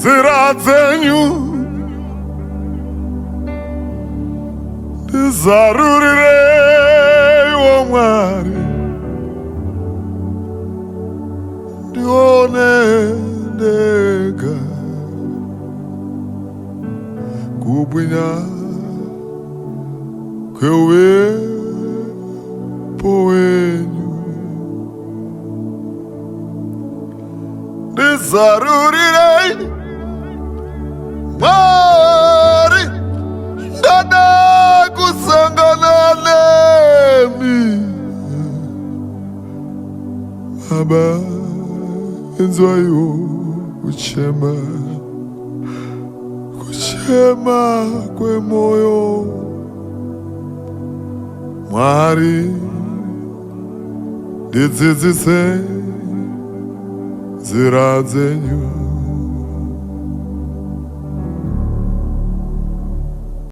nzira dzenyu ndizarurirei Mwari ndione ndega kubwinya kweuvepo wenyu ndizarurirei Mwari ndada kusangana nemi Baba enzwayo kuchema kwemoyo Mwari ndidzisei nzira dzenyu